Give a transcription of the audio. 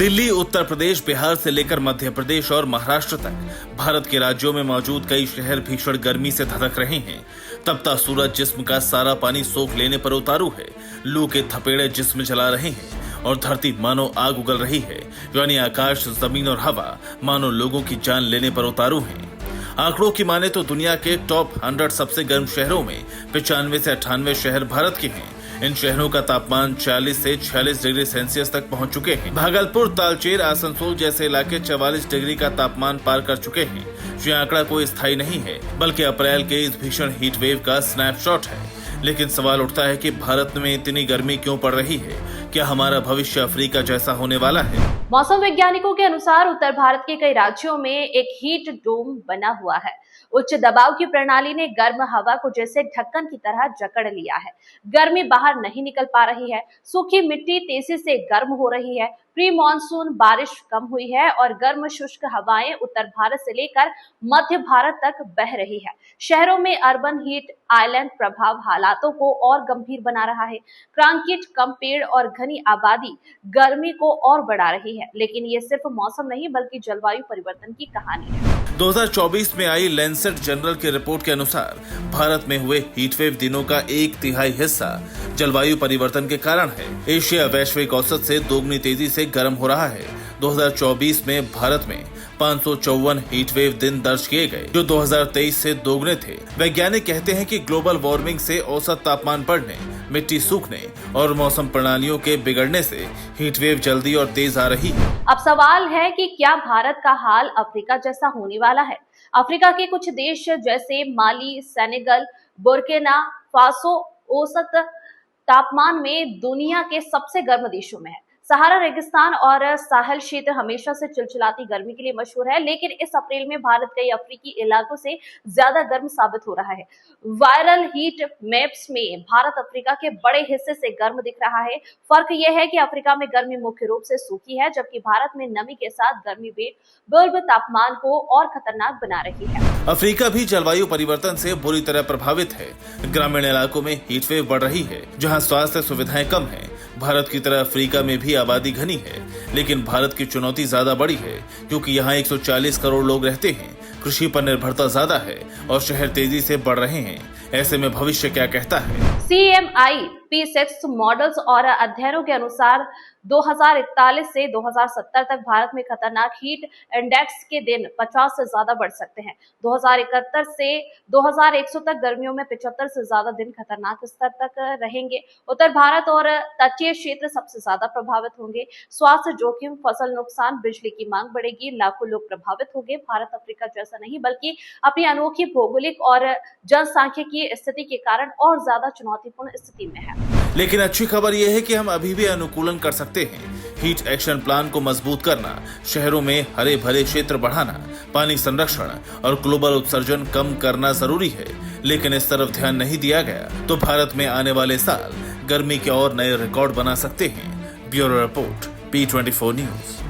दिल्ली, उत्तर प्रदेश, बिहार से लेकर मध्य प्रदेश और महाराष्ट्र तक भारत के राज्यों में मौजूद कई शहर भीषण गर्मी से धधक रहे हैं। तपता सूरज जिस्म का सारा पानी सोख लेने पर उतारू है। लू के थपेड़े जिस्म जला रहे हैं और धरती मानो आग उगल रही है। यानी आकाश, जमीन और हवा मानो लोगों की जान लेने पर उतारू हैं। आंकड़ों की माने तो दुनिया के टॉप 100 सबसे गर्म शहरों में 95 से 98 शहर भारत के हैं। इन शहरों का तापमान 40 से 46 डिग्री सेल्सियस तक पहुंच चुके हैं। भागलपुर, तालचेर, आसनसोल जैसे इलाके 44 डिग्री का तापमान पार कर चुके हैं। ये आंकड़ा कोई स्थायी नहीं है, बल्कि अप्रैल के इस भीषण हीट वेव का स्नैपशॉट है। लेकिन सवाल उठता है कि भारत में इतनी गर्मी क्यों पड़ रही है? क्या हमारा भविष्य अफ्रीका जैसा होने वाला है? मौसम वैज्ञानिकों के अनुसार उत्तर भारत के कई राज्यों में एक हीट डोम बना हुआ है। उच्च दबाव की प्रणाली ने गर्म हवा को जैसे ढक्कन की तरह जकड़ लिया है। गर्मी बाहर नहीं निकल पा रही है। सूखी मिट्टी तेजी से गर्म हो रही है। प्री मानसून बारिश कम हुई है और गर्म शुष्क हवाएं उत्तर भारत से लेकर मध्य भारत तक बह रही है। शहरों में अर्बन हीट आइलैंड प्रभाव हालातों को और गंभीर बना रहा है। कंक्रीट, कम पेड़ और घनी आबादी गर्मी को और बढ़ा रही है। लेकिन ये सिर्फ मौसम नहीं बल्कि जलवायु परिवर्तन की कहानी है। 2024 में आई लैंसेट जर्नल की रिपोर्ट के अनुसार भारत में हुए हीटवेव दिनों का 1/3 हिस्सा जलवायु परिवर्तन के कारण है। एशिया वैश्विक औसत से दोगुनी तेजी से गर्म हो रहा है। 2024 में भारत में 554 हीटवेव दिन दर्ज किए गए, जो 2023 से दोगुने थे। वैज्ञानिक कहते हैं कि ग्लोबल वार्मिंग से औसत तापमान बढ़ने, मिट्टी सूखने और मौसम प्रणालियों के बिगड़ने से हीटवेव जल्दी और तेज आ रही है। अब सवाल है कि क्या भारत का हाल अफ्रीका जैसा होने वाला है? अफ्रीका के कुछ देश जैसे माली, सेनेगल, बुर्किना फासो औसत तापमान में दुनिया के सबसे गर्म देशों में है। सहारा रेगिस्तान और साहल क्षेत्र हमेशा से चिलचिलाती गर्मी के लिए मशहूर है, लेकिन इस अप्रैल में भारत कई अफ्रीकी इलाकों से ज्यादा गर्म साबित हो रहा है। वायरल हीट मैप्स में भारत अफ्रीका के बड़े हिस्से से गर्म दिख रहा है। फर्क यह है कि अफ्रीका में गर्मी मुख्य रूप से सूखी है, जबकि भारत में नमी के साथ गर्मी बुलबुल तापमान को और खतरनाक बना रही है। अफ्रीका भी जलवायु परिवर्तन से बुरी तरह प्रभावित है। ग्रामीण इलाकों में हीटवेव बढ़ रही है, जहां स्वास्थ्य सुविधाएं कम है। भारत की तरह अफ्रीका में भी आबादी घनी है, लेकिन भारत की चुनौती ज्यादा बड़ी है, क्योंकि यहाँ 140 करोड़ लोग रहते हैं। कृषि पर निर्भरता ज्यादा है और शहर तेजी से बढ़ रहे हैं। ऐसे में भविष्य क्या कहता है? CMI P6 मॉडल्स और अध्ययनों के अनुसार 2041 से 2070 तक भारत में खतरनाक हीट इंडेक्स के दिन 50 से ज्यादा बढ़ सकते हैं। 2071 से 2100 तक गर्मियों में 75 से ज्यादा दिन खतरनाक स्तर तक रहेंगे। उत्तर भारत और तटीय क्षेत्र सबसे ज्यादा प्रभावित होंगे। स्वास्थ्य जोखिम, फसल नुकसान, बिजली की मांग बढ़ेगी, लाखों लोग प्रभावित होंगे। भारत अफ्रीका जैसा नहीं बल्कि अपनी अनोखी भौगोलिक और जनसांख्यिकीय स्थिति के कारण और ज्यादा चुनौतीपूर्ण स्थिति में है। लेकिन अच्छी खबर यह है कि हम अभी भी अनुकूलन कर सकते हैं। हीट एक्शन प्लान को मजबूत करना, शहरों में हरे भरे क्षेत्र बढ़ाना, पानी संरक्षण और ग्लोबल उत्सर्जन कम करना जरूरी है। लेकिन इस तरफ ध्यान नहीं दिया गया तो भारत में आने वाले साल गर्मी के और नए रिकॉर्ड बना सकते हैं। Bureau report, P24 news.